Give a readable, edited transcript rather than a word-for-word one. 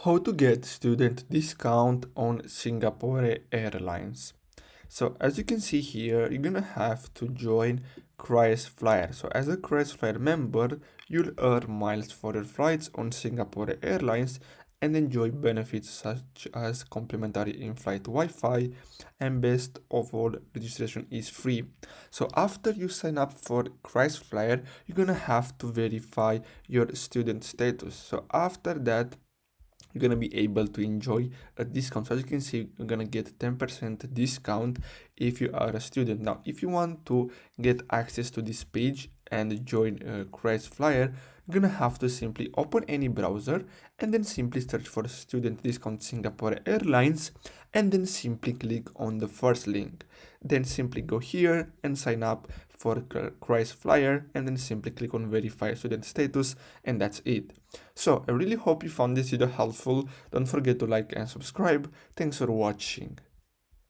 How to get student discount on Singapore Airlines. So as you can see here, you're gonna have to join Flyer. So as a Flyer member, you'll earn miles for your flights on Singapore Airlines and enjoy benefits such as complimentary in-flight Wi-Fi, and best of all, registration is free. So after you sign up for Flyer, you're gonna have to verify your student status. So after that, you're gonna be able to enjoy a discount. So as you can see, you're gonna get 10% discount if you are a student. Now if you want to get access to this page and join Flyer, you're gonna have to simply open any browser and then simply search for student discount Singapore Airlines and then simply click on the first link. Then simply go here and sign up for Flyer and then simply click on verify student status, and that's it. So I really hope you found this video helpful. Don't forget to like and subscribe. Thanks for watching.